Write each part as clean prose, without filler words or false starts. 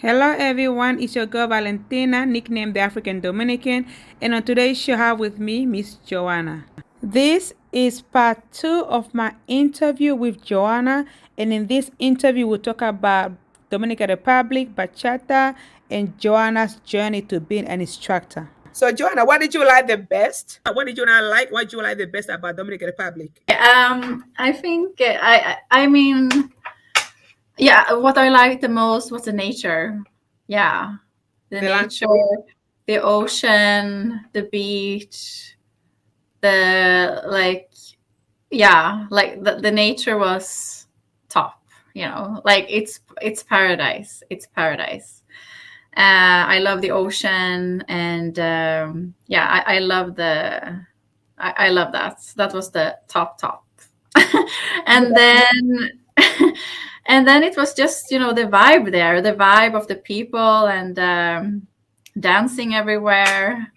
Hello everyone, it's your girl Valentina, nicknamed the African Dominican, and on today's show I have with me Miss Johanna. This is part 2 of my interview with Johanna, and in this interview we'll talk about Dominican Republic, bachata, and Johanna's journey to being an instructor. So Johanna, what did you like the best? What did you not like? What did you like the best about Dominican Republic? I think I mean, yeah, what I liked the most was the nature. Yeah, the The nature, landscape? the ocean, the beach, the yeah, like the nature was top. Like it's paradise. It's paradise. I love the ocean, and yeah, I love I love that. That was the top. And then and then it was just the vibe there, the vibe of the people, and dancing everywhere.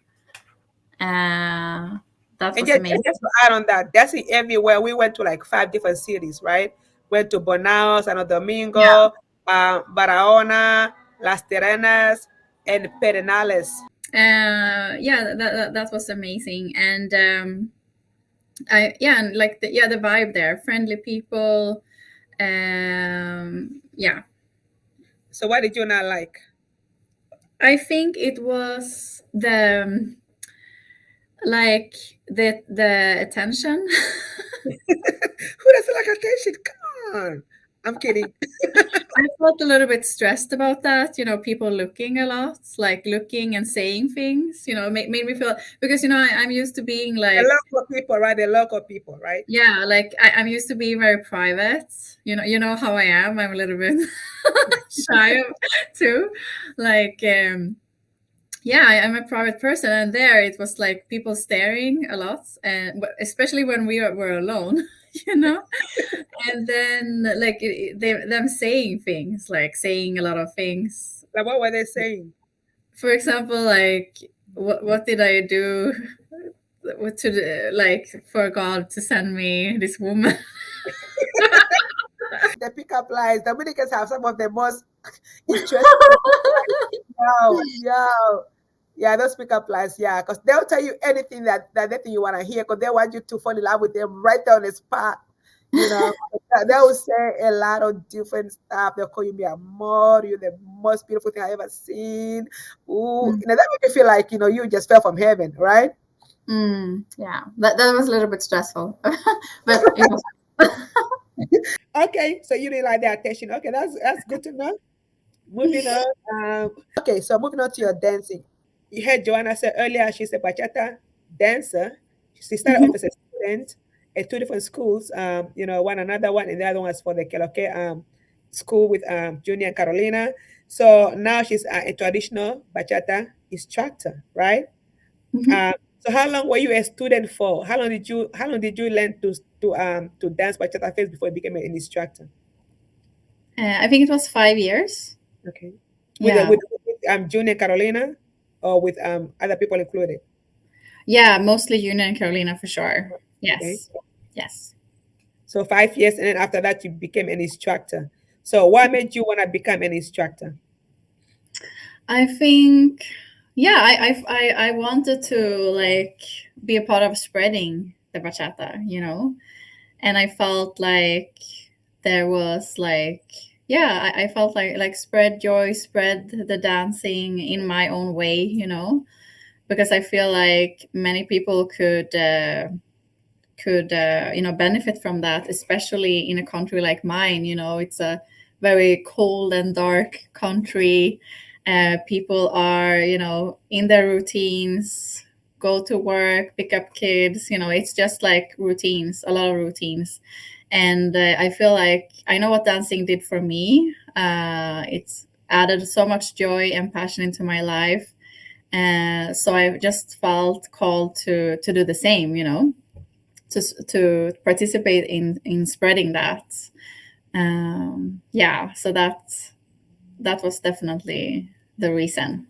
That And was amazing. just to add on that, dancing everywhere. We went to like 5 different cities, right? Went to Bonao, Santo Yeah. Domingo, Barahona, Las Terrenas, and Pedernales. Yeah, that was amazing. And I yeah, and like the vibe there, friendly people. Yeah, So what did you not like? I think it was the attention. Who doesn't like attention? Come on. I'm kidding. I felt a little bit stressed about that, people looking a lot, like looking and saying things, made me feel, because, I'm used to being The like, local people, right? The local people, right? yeah, like I'm used to being very private. You know how I am. I'm a little bit shy too. Like, yeah, I'm a private person, and there it was like people staring a lot, and especially when we were alone, you know. And then like them saying things, like saying a lot of things. Like what were they saying? For example, like what did I do to like for God to send me this woman? The pickup lines. Dominicans have some of the most interesting. Yo, yo. Yeah, those pickup lines, yeah, because they'll tell you anything that they think you want to hear, because they want you to fall in love with them right there on the spot. You know, they will say a lot of different stuff. They'll call you mi amor, you're the most beautiful thing I ever seen. Ooh, that make you feel like you just fell from heaven, right? Yeah, that was a little bit stressful, but it was. Okay, so you didn't like the attention. Okay, that's good to know. Moving on. Okay, so moving on to your dancing. You heard Joanna say earlier she's a bachata dancer. She started Mhm. off as a student at 2 different schools. One another one, and the other one was for the Keloke school with Junior and Carolina. So now she's a traditional bachata instructor, right? Mhm. So how long were you a student for? How long did you learn to dance bachata first before you became an instructor? I think it was 5 years. Okay. With Yeah. Junior Carolina, or with other people included? Yeah, mostly Una and Carolina for sure. Okay. Yes. Yes. So 5 years, and then after that you became an instructor. So what made you want to become an instructor? I think, yeah, I wanted to like be a part of spreading the bachata. And I felt like there was like, yeah, I felt like spread joy, spread the dancing in my own way, because I feel like many people could benefit from that, especially in a country like mine. It's a very cold and dark country. People are in their routines, go to work, pick up kids. It's just like routines, a lot of routines. And I feel like I know what dancing did for me. It's added so much joy and passion into my life. So I just felt called to do the same, to participate in spreading that. Yeah, so that was definitely the reason.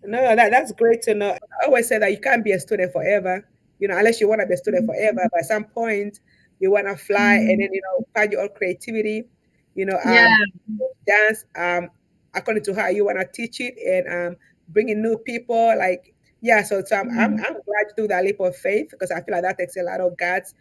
No, that's great to know. I always say that you can't be a student forever, unless you want to be a student forever. But at some point, you want to fly, and Mm. then find your own creativity. You know, Yeah. dance. according to how you want to teach it, and bringing new people. Like, yeah, so Mm. I'm glad to do that leap of faith, because I feel like that takes a lot of guts,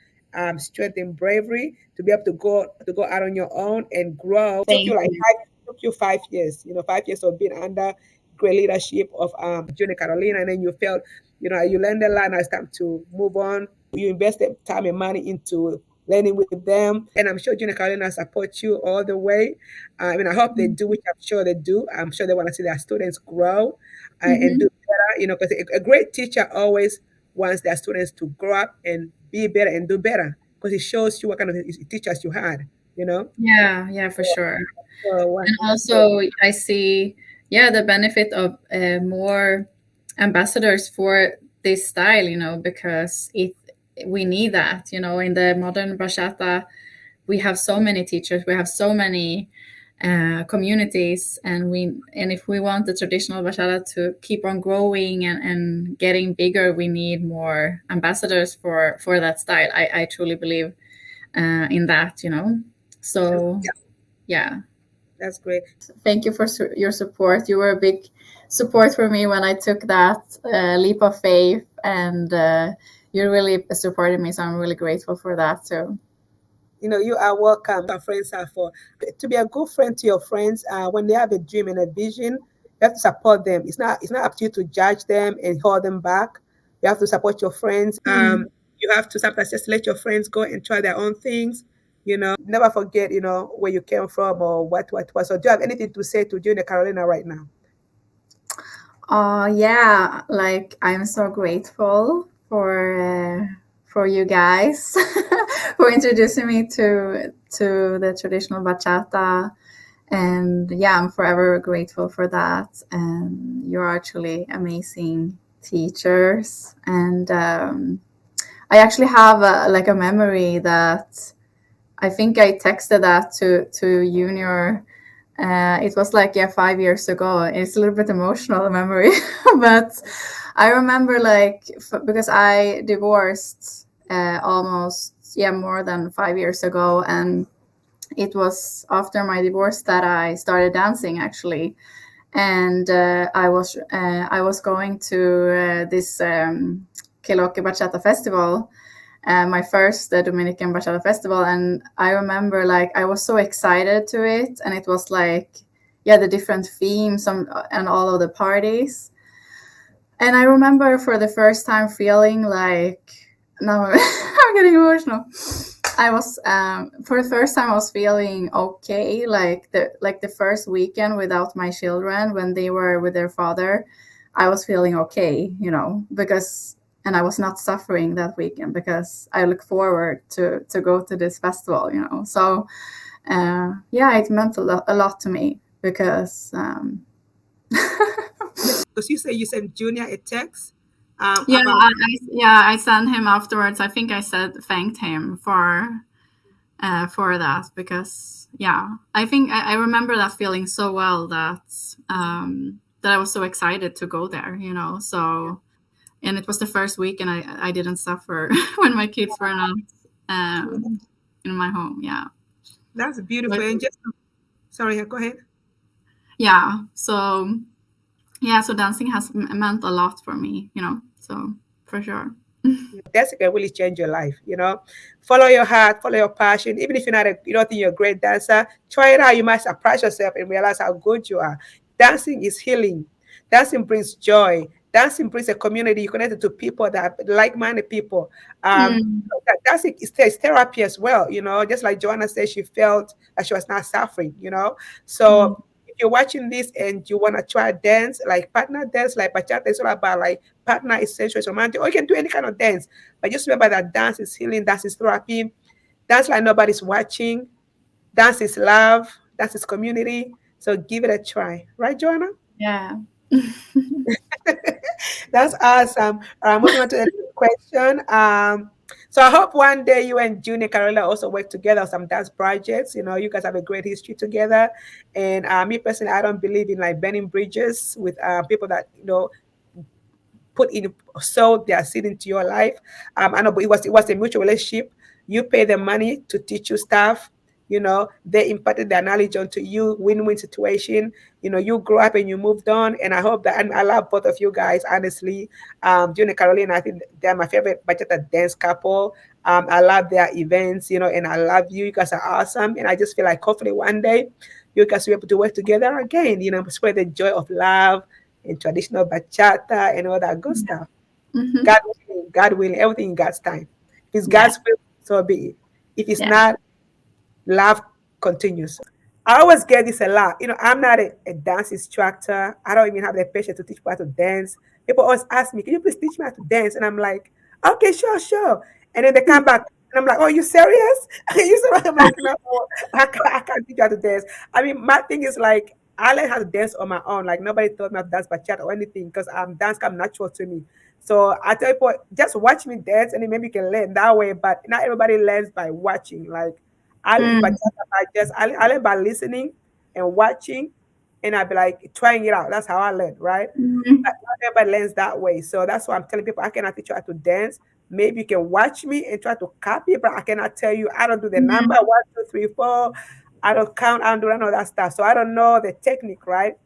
strength and bravery to be able to go out on your own and grow. Took you Thank like you. took you 5 years, 5 years of being under great leadership of Junior Carolina, and then you felt, you learned a lot. Now it's time to move on. You invested time and money into learning with them, and I'm sure Junior Carolina support you all the way. I mean, I hope they do, which I'm sure they do. I'm sure they want to see their students grow and do Mm-hmm. better, because a great teacher always wants their students to grow up and be better and do better, because it shows you what kind of teachers you had, you know. Yeah, yeah, for So, sure. so And that's great. also, I see, yeah, the benefit of more ambassadors for this style, because we need that, in the modern bachata, we have so many teachers, we have so many communities, and if we want the traditional bachata to keep on growing and getting bigger, we need more ambassadors for that style. I truly believe in that. That's, So yeah. that's great. Thank you for your support. You were a big support for me when I took that leap of faith, and you really supported me. So I'm really grateful for that. So You are welcome. Our friends are for to be a good friend to your friends. When they have a dream and a vision, you have to support them. It's not up to you to judge them and hold them back. You have to support your friends. mm. You have to sometimes just let your friends go and try their own things. Never forget, where you came from or what was. So, do you have anything to say to Junior Carolina right now? Yeah, like I'm so grateful for you guys for introducing me to the traditional bachata, and yeah, I'm forever grateful for that. And you're actually amazing teachers, and I actually have like a memory that I think I texted that to Junior. It was like, yeah, 5 years ago. It's a little bit emotional memory, but I remember like because I divorced almost, yeah, more than 5 years ago, and it was after my divorce that I started dancing actually, and I was going to this Keloke Bachata Festival, my first Dominican Bachata Festival, and I remember like I was so excited to it, and it was like, yeah, the different themes and all of the parties, and I remember for the first time feeling like, now I'm getting emotional. I was for the first time I was feeling okay, like the first weekend without my children when they were with their father, I was feeling okay, because and I was not suffering that weekend because I look forward to go to this festival, So yeah, it meant a lot to me because Because you say you sent Junior a text yeah, about. I sent him afterwards. I think I said thanked him for that because yeah, I think I remember that feeling so well that I was so excited to go there, So, and it was the first week, and I didn't suffer when my kids were not in my home. Yeah, That's beautiful. but And just sorry, go ahead. yeah, so yeah, so dancing has meant a lot for me, So for sure. That's can really change your life. Follow your heart, follow your passion. Even if you don't think you're a great dancer, try it out. You might surprise yourself and realize how good you are. Dancing is healing. Dancing brings joy. Dancing brings a community. You connected to people that are like-minded people. Mm, Dancing is therapy as well. Just like Johanna said, she felt that she was not suffering. mm, So if you're watching this and you want to try dance, like partner dance, like bachata, it's all about like partner is sensual, it's romantic, or you can do any kind of dance. But just remember that dance is healing, dance is therapy, dance like nobody's watching, dance is love, dance is community. So give it a try. Right, Joanna? yeah. That's awesome. Moving on to the next question. So I hope one day you and Junior Carola also work together on some dance projects. You guys have a great history together. And me personally, I don't believe in like burning bridges with people that put in sold their seed into your life. I know, but it was a mutual relationship. You pay them money to teach you stuff. they imparted their knowledge onto you, win-win situation. You grew up and you moved on, and I hope that, and I love both of you guys, honestly. June and Caroline, I think they're my favorite bachata dance couple. I love their events, and I love you. You guys are awesome, and I just feel like hopefully one day you guys will be able to work together again, spread the joy of love and traditional bachata and all that good stuff. Hmm. God willing, everything in God's time. If it's Yeah. God's will, so be it. If it's Yeah. not, love continues. I always get this a lot. I'm not a dance instructor. I don't even have the patience to teach people how to dance. People always ask me, "Can you please teach me how to dance?" And I'm like, "Okay, sure, sure." And then they come back, and I'm like, "Oh, you serious?" You serious? I'm like, "No, I can't teach you how to dance." I mean, my thing is like, I learned how to dance on my own. Like nobody taught me how to dance bachata or anything because dance come natural to me. So I tell people, just watch me dance, and then maybe you can learn that way. But not everybody learns by watching. Like I learn Mm. bachata by I learn by listening and watching, and I be like trying it out. That's how I learn, right? Mhm. But not everybody learns that way. So that's why I'm telling people I cannot teach you how to dance. Maybe you can watch me and try to copy, but I cannot tell you. I don't do the number Mhm. 1, 2, 3, 4. I don't count. I don't do none of that stuff. So I don't know the technique, right?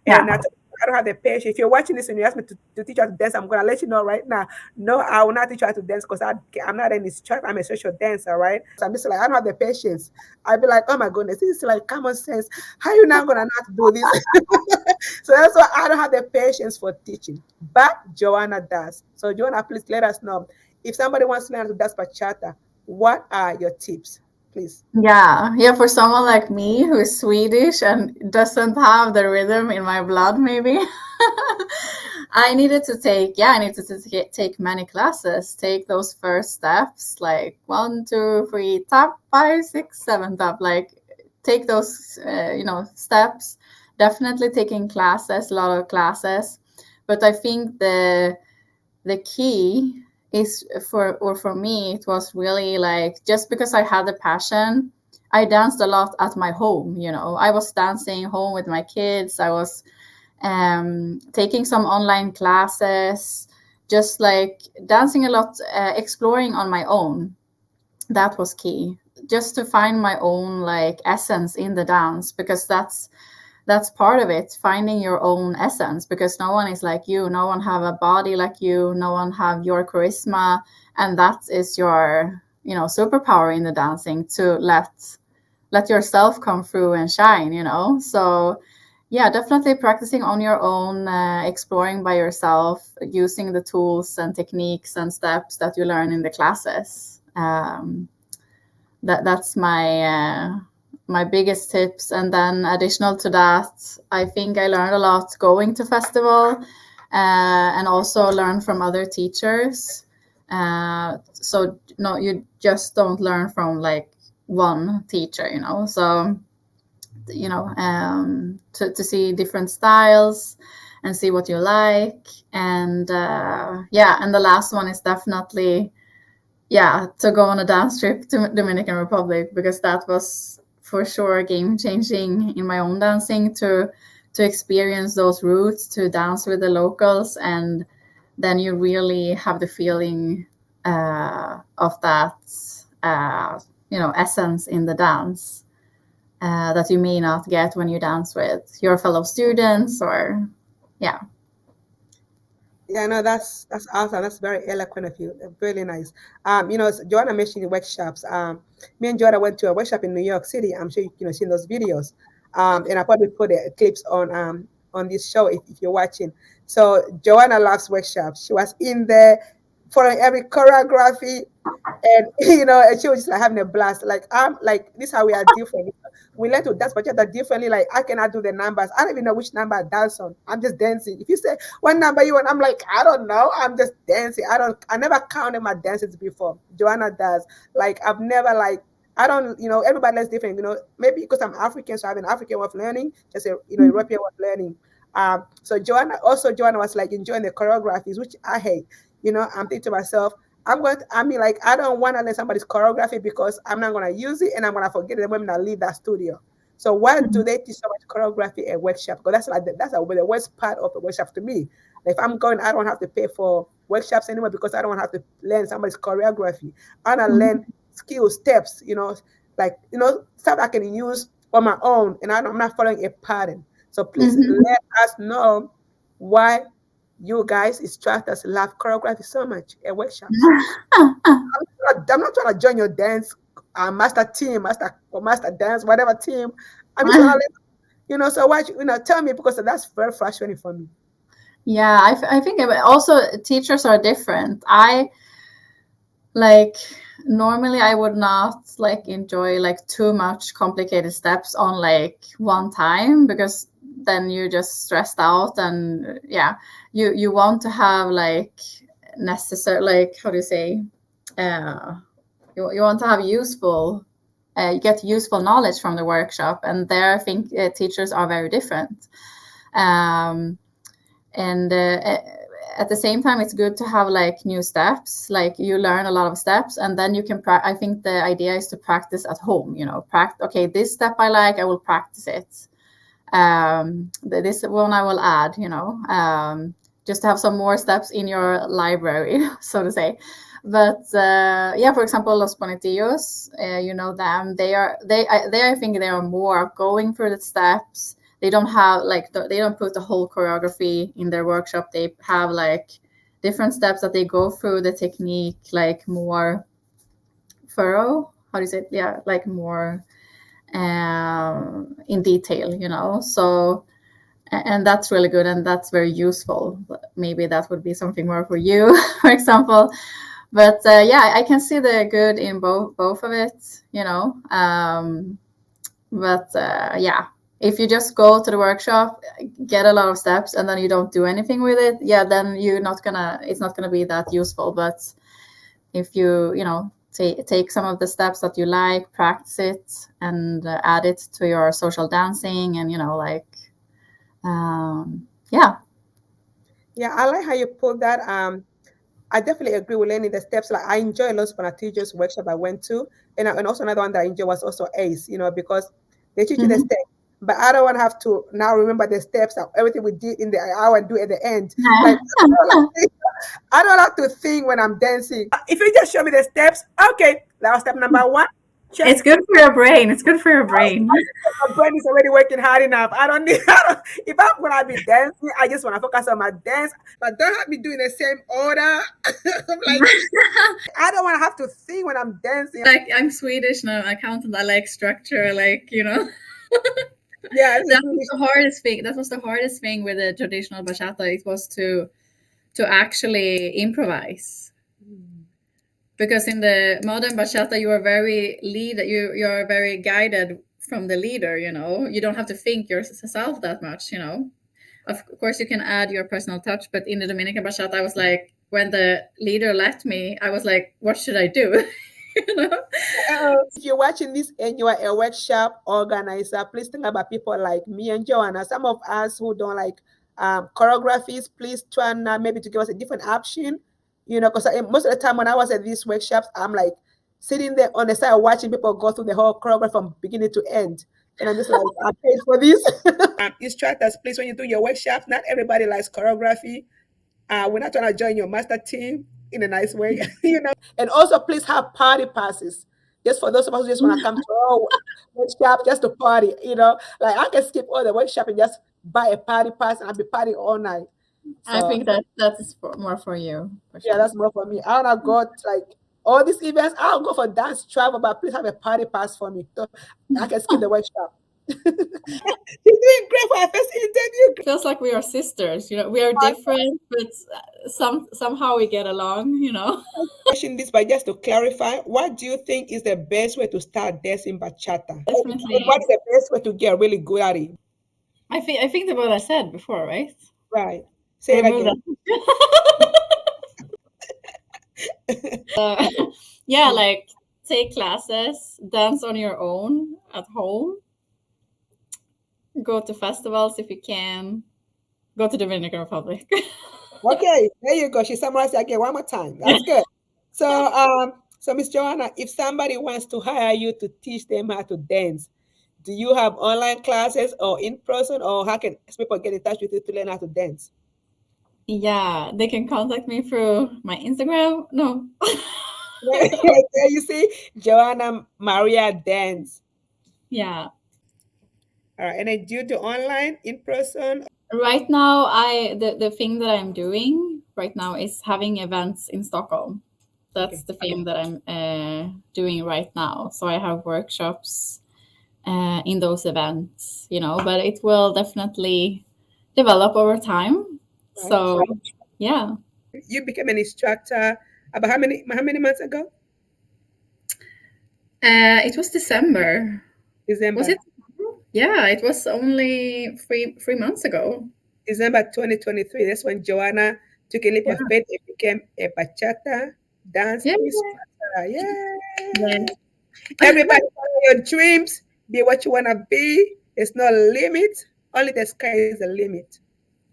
Yeah. And I don't have the patience. If you're watching this and you ask me to teach you how to dance, I'm gonna let you know right now. No, I will not teach you how to dance because I'm not an instructor. I'm a social dancer, right? So I'm just like I don't have the patience. I'd be like, oh my goodness, this is like common sense. How you not gonna not do this? So that's why I don't have the patience for teaching. But Johanna does. So Johanna, please let us know if somebody wants to learn how to dance bachata. What are your tips, please? Yeah, yeah, for someone like me who is Swedish and doesn't have the rhythm in my blood, maybe. I needed to take many classes, take those first steps, like one, two, three, tap, five, six, seven, tap, like take those, steps. Definitely taking classes, a lot of classes. But I think the key is for me it was really like just because I had the passion. I danced a lot at my home. I was dancing home with my kids. I was taking some online classes, just like dancing a lot, exploring on my own. That was key, just to find my own like essence in the dance, because that's part of it, finding your own essence, because no one is like you, no one have a body like you, no one have your charisma, and that is your superpower in the dancing, to let yourself come through and shine. So yeah, definitely practicing on your own, exploring by yourself, using the tools and techniques and steps that you learn in the classes. That's my biggest tips. And then additional to that, I think I learned a lot going to festival, and also learn from other teachers. So no, you just don't learn from like one teacher. So to see different styles and see what you like. And yeah, and the last one is definitely, yeah, to go on a dance trip to Dominican Republic, because that was for sure game changing in my own dancing, to experience those roots, to dance with the locals, and then you really have the feeling of that essence in the dance, that you may not get when you dance with your fellow students, or yeah. Yeah, no, that's awesome. That's very eloquent of you. Really nice. Joanna mentioned the workshops. Me and Joanna went to a workshop in New York City. I'm sure seen those videos. And I probably put the clips on this show if you're watching. So Joanna loves workshops. She was in there following every choreography, and and she was just like having a blast. Like I'm like this is how we are different. We learn to dance bachata differently. Like I cannot do the numbers. I don't even know which number I dance on. I'm just dancing. If you say what number you want, I'm like I don't know. I'm just dancing. I never counted my dances before. Joanna does. Like I've never like I don't, everybody is different, maybe because I'm African, so I have an African way of learning, just a, European way of learning. So Joanna was like enjoying the choreographies, which I hate. I'm thinking to myself, I mean, like, I don't want to learn somebody's choreography because I'm not going to use it and I'm going to forget it the moment I leave that studio. So why do they teach so much choreography at workshop? Because that's the worst part of the workshop to me. If I'm going, I don't have to pay for workshops anymore because I don't have to learn somebody's choreography. I want to learn skill steps, like, stuff I can use on my own, and I'm not following a pattern. So please Mhm. let us know why you guys instructors love choreography so much at workshops. I'm not trying to join your dance master team, master dance, whatever team. I'm just trying to, so what tell me, because that's very frustrating for me. Yeah, I think also teachers are different. I like normally I would not like enjoy like too much complicated steps on like one time, because then you're just stressed out, and yeah, you want to have like necessary, like how do you say, uh you want to have useful, you get useful knowledge from the workshop, and there I think teachers are very different. um and at the same time, it's good to have like new steps, like you learn a lot of steps, and then you can I think the idea is to practice at home, practice, okay, this step I like, I will practice it. This one I will add, just to have some more steps in your library, so to say. But yeah, for example, Los Bonitillos, you know them. They I think they are more going through the steps. They don't have like they don't put the whole choreography in their workshop. They have like different steps that they go through the technique, like more thorough. How do you say it? Yeah, like more in detail, So and that's really good, and that's very useful. Maybe that would be something more for you, for example. But yeah, I can see the good in both of it, but yeah, if you just go to the workshop, get a lot of steps, and then you don't do anything with it, yeah, then it's not gonna be that useful. But if you take some of the steps that you like, practice it, and add it to your social dancing, and yeah. Yeah, I like how you put that. I definitely agree with learning the steps. Like I enjoy Los Panatitos workshop I went to, and also another one that I enjoy was also ACE. Because they teach you the Mhm. steps, but I don't want to have to now remember the steps of everything we did in the hour and do at the end. Like I don't like to think when I'm dancing. If you just show me the steps, okay, that was step number one. Check. It's good for your brain. It's good for your brain. My brain is already working hard enough. I don't need. If I'm gonna be dancing, I just want to focus on my dance. But don't have me doing the same order. I'm like, I don't want to have to think when I'm dancing. Like, I'm Swedish and I'm an accountant. I like structure, Yeah, this is that was Swedish. the hardest thing. That was the hardest thing with the traditional bachata. It was to actually improvise, because in the modern bachata you are very you are very guided from the leader. You don't have to think yourself that much. Of course you can add your personal touch, but in the Dominican bachata I was like, when the leader left me, I was like, what should I do? you know If you're watching this and you are a workshop organizer, please think about people like me and Joanna. Some of us who don't like choreographies, please try and maybe to give us a different option. Because most of the time when I was at these workshops, I'm like sitting there on the side watching people go through the whole choreography from beginning to end. And I'm just like, I paid for this. Instructors, please, when you do your workshops, not everybody likes choreography. We're not trying to join your master team in a nice way. And also, please have party passes. Just for those of us who just want to come to our workshop just to party. Like I can skip all the workshop and just buy a party pass and I'll be partying all night. I So think that is more for you, for yeah, sure. that's more for me. I wanna go to, like all these events. I'll go for dance travel, but please have a party pass for me so I can skip the workshop. She's doing great for her first interview. Feels like we are sisters. We are different, but somehow we get along. Question this, but just to clarify, what do you think is the best way to start dancing bachata? And Definitely. what is the best way to get really good at it? I think the what I said before, right? Right. Say it Remove again. that. Yeah, like take classes, dance on your own at home, go to festivals if you can, go to Dominican Republic. Okay, there you go. She summarized it again one more time. That's good. So Miss Johanna, if somebody wants to hire you to teach them how to dance, do you have online classes or in person, or how can people get in touch with you to learn how to dance? Yeah, they can contact me through my Instagram. No. There you see, Johanna Maria Dance. Yeah. All right, and then do you do online, in person? Right now, the thing that I'm doing right now is having events in Stockholm. That's Okay. the thing that I'm doing right now. So I have workshops in those events, but it will definitely develop over time. Right. So yeah, You became an instructor about how many months ago? it was December. Was December. it? Yeah, it was only three months ago. December 2023. That's when Joanna took a leap Yeah, of faith and became a bachata dance yeah, instructor. yeah, Yeah. Everybody follow your dreams. Be what you wanna be. There's no limit. Only the sky is the limit.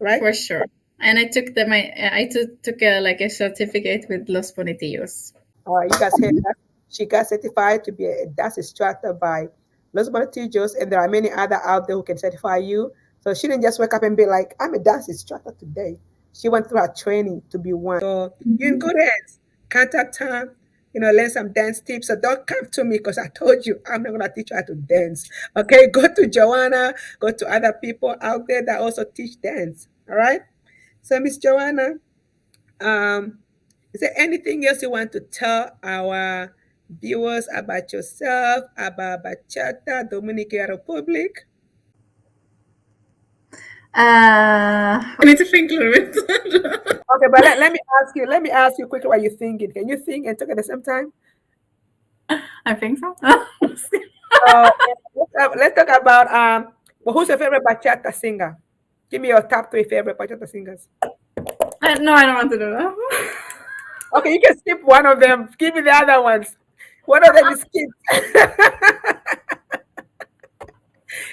Right? for sure. And I took a certificate with Los Bonitillos. All right, you guys heard that. She got certified to be a dance instructor by Los Monotijos, and there are many other out there who can certify you. So she didn't just wake up and be like, I'm a dance instructor today. She went through her training to be one. So you're in Mhm. good hands. Contact her, learn some dance tips. So don't come to me because I told you I'm not gonna teach you how to dance. Okay, go to Joanna, go to other people out there that also teach dance. All right. So Miss Joanna, um, is there anything else you want to tell our viewers about yourself, about Bachata, Dominican Republic? I need to think a little bit. Okay, but let me ask you quickly what you're thinking. Can you think and talk at the same time? I think so. So let's talk about well, who's your favorite bachata singer? Give me your top three favorite bachata singers. No, I don't want to do that. Okay, you can skip one of them. Give me the other ones. One of them is skipped.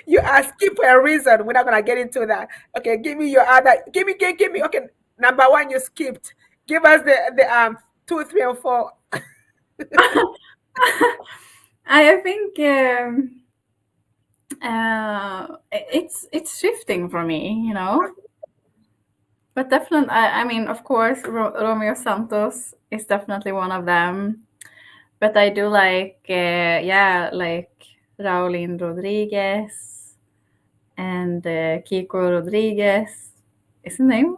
You are skip for a reason. We're not gonna get into that. Okay, give me your other. Give me. Okay, number one you skipped. Give us the two, three, and four. I think it's shifting for me. But definitely, I mean, of course, Romeo Santos is definitely one of them. But I do like, yeah, like Raulin Rodriguez and Kiko Rodriguez. Is his name?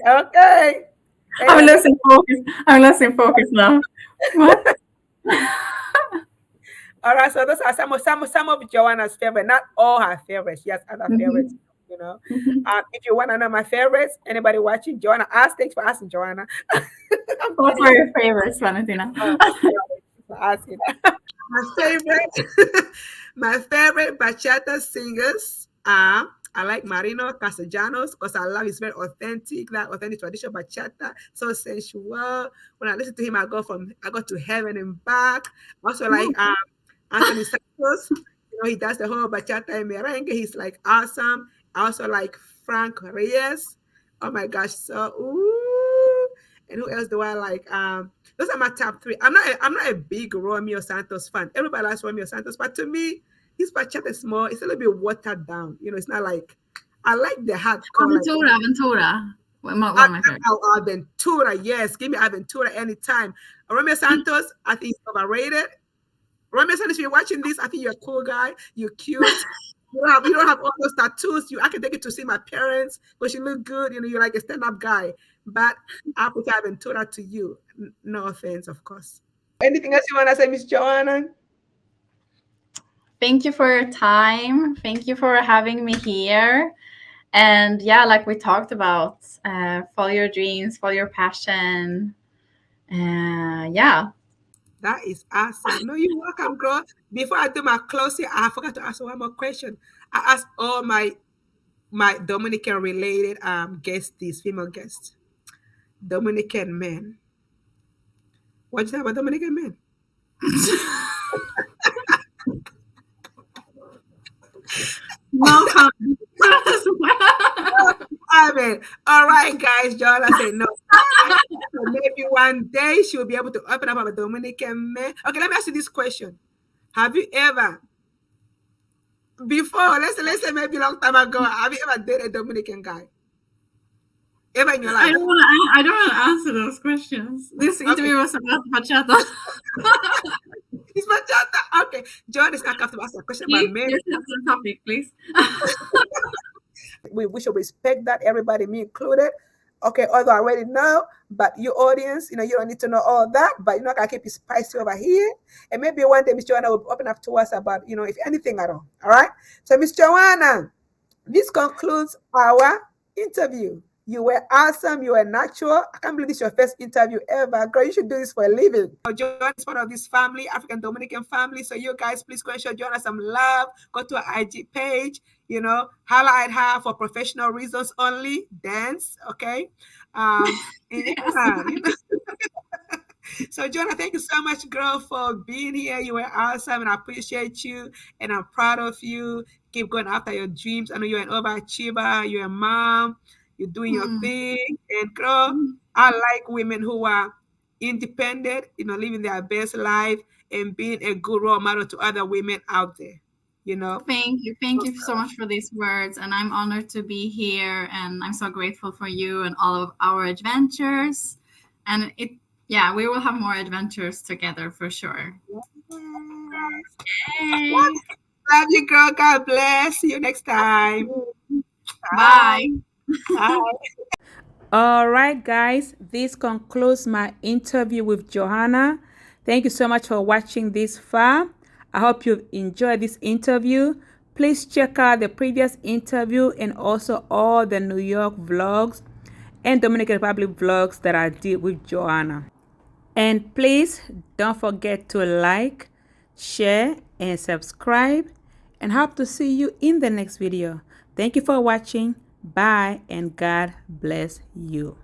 Okay. I'm Anyway, losing focus. I'm losing focus now. What? all right. So those are some of Joanna's favorite. Not all her favorites. She has other favorites. Mhm, You know. mhm. If you want to know my favorites, anybody watching, Joanna, ask. Thanks for asking, Joanna. I'm What kidding. were your favorites, Valentina? Thanks for asking. My favorite, my favorite bachata singers are I like Marino Castellanos because I love his very authentic, that authentic traditional bachata, so sensual. When I listen to him, I go to heaven and back. Also like Anthony Santos, he does the whole bachata and merengue. He's like awesome. I also like Frank Reyes. Oh my gosh, so ooh. And who else do I like? Those are my top three. I'm not a big Romeo Santos fan. Everybody likes Romeo Santos, but to me, his bachata is more. It's a little bit watered down. It's not like I like the hardcore. Like Aventura. One of my favorites. Aventura, yes, give me Aventura anytime. Romeo Santos, I think he's overrated. Romeo Santos, if you're watching this, I think you're a cool guy. You're cute. You don't have all those tattoos. I can take you to see my parents because you look good. You're like a stand-up guy. But I prefer Aventura to you. No offense, of course. Anything else you want to say, Miss Joanna? Thank you for your time. Thank you for having me here. And yeah, like we talked about, follow your dreams, follow your passion. Yeah. That is awesome. No, you're welcome, girl. Before I do my closing, I forgot to ask one more question. I asked all my Dominican related guests, these female guests, Dominican men. What do you think about Dominican men? No comment. I mean, all right, guys. Joanna said no. So maybe one day she will be able to open up about Dominican men. Okay, let me ask you this question: Have you ever, before, let's say maybe a long time ago, have you ever dated a Dominican guy? ever in your I life? don't want to. I don't want to answer those questions. This Okay, interview was about bachata. it's bachata. Okay, John is not comfortable asking a question about Keep men. yourself on topic, please. We should respect that, everybody, me included. Okay, although I already know, but you audience, you don't need to know all that, but you're not gonna keep it spicy over here. And maybe one day Miss Joanna will open up to us about, if anything at all. All right. So Miss Joanna, this concludes our interview. You were awesome. You were natural. I can't believe this is your first interview ever. Girl, you should do this for a living. Joanna is part of this family, African Dominican family. So you guys, please go and show Joanna some love. Go to her IG page, highlight her for professional reasons only. Dance, okay? Yes. Yeah, So, Joanna, thank you so much, girl, for being here. You were awesome, and I appreciate you, and I'm proud of you. Keep going after your dreams. I know you're an overachiever. You're a mom. You're doing your Hmm. thing, and girl, I like women who are independent. Living their best life and being a good role model to other women out there. You know. Thank you. Thank you so much for these words. And I'm honored to be here. And I'm so grateful for you and all of our adventures. And yeah, we will have more adventures together for sure. Yes. Yay. Love you, girl. God bless. See you next time. Bye. Bye. Bye. All right, guys, this concludes my interview with Johanna. Thank you so much for watching this far. I hope you've enjoyed this interview. Please check out the previous interview and also all the New York vlogs and Dominican Republic vlogs that I did with Johanna. And please don't forget to like, share, and subscribe. And hope to see you in the next video. Thank you for watching. Bye, and God bless you.